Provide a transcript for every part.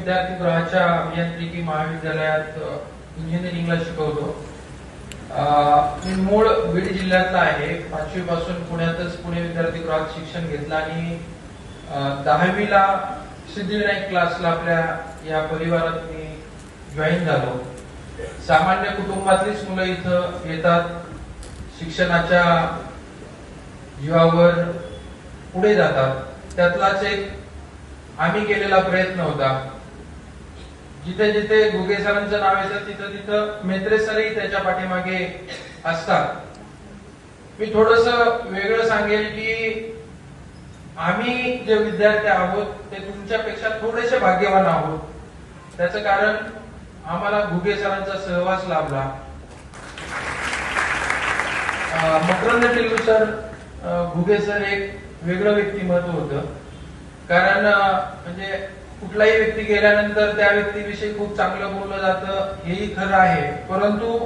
विद्यार्थीगृहाच्या अभियांत्रिकी महाविद्यालयात इंजिनिअरिंगला शिकवतो। मी मूळ बीड जिल्ह्यातला आहे। 5वी पासून पुण्यातच पुणे विद्यार्थीगृहात शिक्षण घेतलं आणि 10वीला सिद्धिविनायक क्लासला आपल्या या परिवारात मी जॉईन झालो। सामान्य कुटुंबातलीच मुलं इथं येतात, शिक्षणाच्या जीवावर पुढे जातात। त्यातलाच एक आम्ही केलेला प्रयत्न होता। जिथे जिथे घुगे सरांचं नाव येतं तिथं तिथं मेत्रे सरही त्याच्या पाठीमागे असतात। मी थोडस वेगळं सांगेल की आम्ही जे विद्यार्थी आहोत ते तुमच्यापेक्षा थोडेसे भाग्यवान आहोत। त्याचं कारण आम्हाला घुगे सरांचा सहवास लाभला। मकरंद टिल्लू सर, घुगे सर एक वेगळं व्यक्तिमत्व होतं। कारण म्हणजे कुठलाही व्यक्ती गेल्यानंतर त्या व्यक्तीविषयी खूप चांगलं बोललं जातं, हेही खरं आहे। परंतु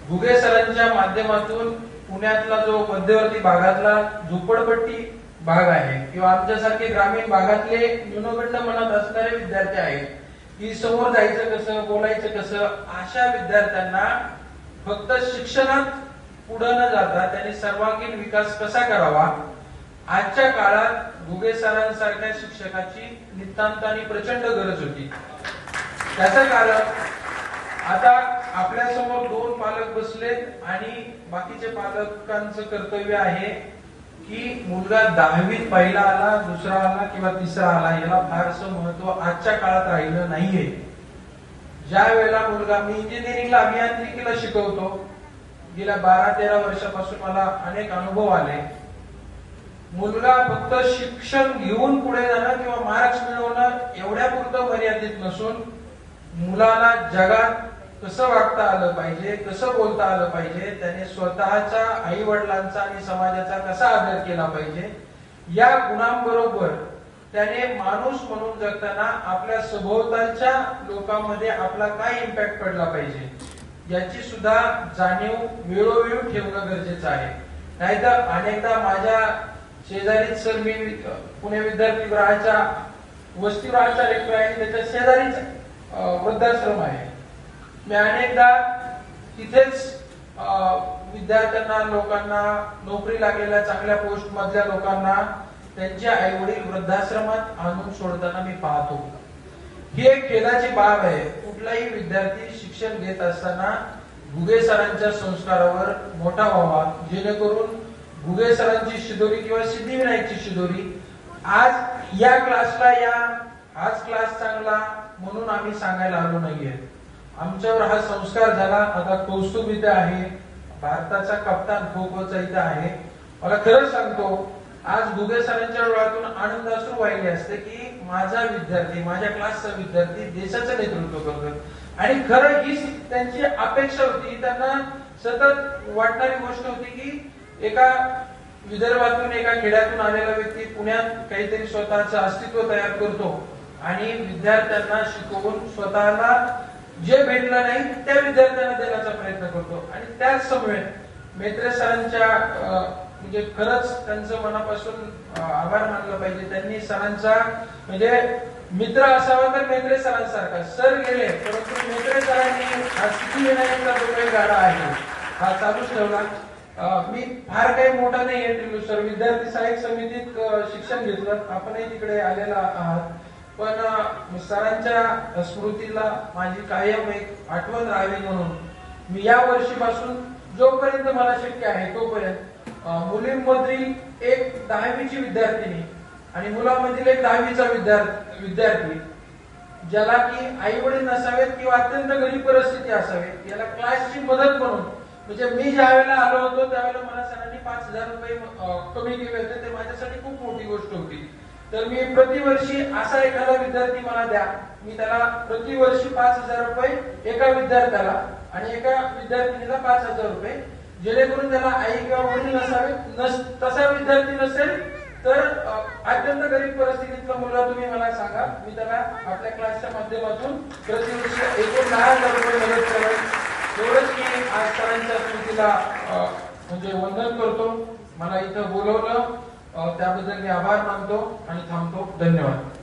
घुगे सरांच्या माध्यमातून पुण्यातला जो मध्यवर्ती भागातला झोपडपट्टी भाग आहे किंवा आमच्यासारखे ग्रामीण भागातले न्यूनगंड मनात असणारे विद्यार्थी आहेत की समोर जायचं कसं, बोलायचं कसं, अशा विद्यार्थ्यांना फक्त शिक्षणात पुढे न जाता त्यांनी सर्वांगीण विकास कसा करावा, आजच्या काळात घुगे सरांसारख्या शिक्षकाची नितांत आणि प्रचंड गरज होती। त्याचं कारण आता आपल्या समोर 2 पालक बसलेत आणि बाकीचे पालकांचं कर्तव्य आहे की मुलगा 10वीत पहिला आला, दुसरा आला किंवा तिसरा आला याला फारसं महत्व आजच्या काळात राहिलं नाहीये। ज्या वेळेला मुलगा, मी इंजिनिअरिंगला अभियांत्रिकीला शिकवतो, गेल्या 12-13 वर्षापासून मला अनेक अनुभव आले। मुलगा फक्त शिक्षण घेऊन पुढे जाणं किंवा मार्क्स मिळवणं एवढ्या पुरतं मर्यादित नसून मुलाला जगात कसं वागता आलं पाहिजे, कसं बोलता आलं पाहिजे, त्याने स्वतःच्या आई वडिलांचा आणि समाजाचा कसा आदर केला पाहिजे, या गुणांबरोबर त्याने माणूस म्हणून जगताना आपल्या सभोवतालच्या लोकांमध्ये आपला काय इम्पॅक्ट पडला पाहिजे याची सुद्धा जाणीव वेळोवेळी ठेवणं गरजेचं आहे। नाहीतर अनेकदा माझ्या शेजारीच सर, मी पुणे विद्यार्थीगृहाच्या वसतिगृहाचा रेखीव आहे, त्याच्या शेजारीच वृद्धाश्रम आहे। मी अनेकदा तिथेच विद्यार्थ्यांना, लोकांना, नोकरी लागलेल्या चांगल्या पोस्ट मधल्या लोकांना त्यांचे आई वडील वृद्धाश्रमात आणून सोडताना मी पाहतो। ही एक खेदाची बाब आहे। कुठलाही विद्यार्थी शिक्षण घेत असताना घुगे सरांच्या संस्कारावर मोठा व्हावा, जेणेकरून घुगे सरांची शिदोरी किंवा सिद्धिविनायकची शिदोरी आज या क्लासला, आज क्लास चांगला म्हणून आम्ही सांगायला आलो नाहीये। आमच्यावर हा संस्कार झाला। आता कौस्तुभ इथे आहे, भारताचा कप्तान खो-खोचा इथे आहे। मला खरंच सांगतो, आज घुगे सरांच्या डोळ्यातून आनंदाश्रू वाहिले असते की माझा विद्यार्थी, माझ्या क्लासचा विद्यार्थी देशाचं नेतृत्व करतो। आणि खरं हीच त्यांची अपेक्षा होती। त्यांना सतत वाटणारी गोष्ट होती की एका विदर्भातून, एका खेड्यातून आलेला व्यक्ती पुण्यात काहीतरी स्वतःचं अस्तित्व तयार करतो आणि विद्यार्थ्यांना शिकवून स्वतःला जे भेटलं नाही त्या विद्यार्थ्यांना देण्याचा प्रयत्न करतो। आणि त्याच समवेत मेत्रे सरांच्या म्हणजे खरंच त्यांचं मनापासून आभार मानलं पाहिजे। त्यांनी सरांचा म्हणजे मित्र असावा तर मेत्रे सरांसारखा। सर गेले परंतु मेत्रे सरांनी हा सिद्धिविनायकचा जो काही गाडा आहे हा चालूच ठेवला। मी फार काही मोठा नाही आहे टिल्लू सर, विद्यार्थी सहाय्यक समितीत शिक्षण घेतलं, आपणही तिकडे आलेला आहात, पण सरांच्या स्मृतीला माझी कायम एक आठवण राहावी म्हणून मी या वर्षीपासून जोपर्यंत मला शक्य आहे तोपर्यंत मुलींमधील एक 10वीची विद्यार्थिनी आणि मुलांमधील एक 10वीचा विद्यार्थी ज्याला की आई वडील नसावेत किंवा अत्यंत गरीब परिस्थिती असावी, याला क्लासची मदत म्हणून, म्हणजे मी ज्या वेळेला आलो होतो त्यावेळेला मला सरांनी 5,000 रुपये कमी केले होते, ते माझ्यासाठी खूप मोठी गोष्ट होती। तर मी प्रतिवर्षी असा एखादा विद्यार्थी मला द्या, मी त्याला प्रतिवर्षी 5,000 रुपये एका विद्यार्थ्याला आणि एका विद्यार्थिनीला 5,000 रुपये, जेणेकरून त्याला आई किंवा वडील नसावे, तसा विद्यार्थी नसेल तर अत्यंत गरीब परिस्थितीतला मुलगा तुम्ही मला सांगा, मी त्याला आपल्या क्लासच्या माध्यमातून प्रतिवर्षी एकूण 10,000 रुपये मदत करेन। एवढंच मी आज सरांच्या स्मृतीला म्हणजे वंदन करतो। मला इथं बोलवलं त्याबद्दल मी आभार मानतो आणि थांबतो। धन्यवाद।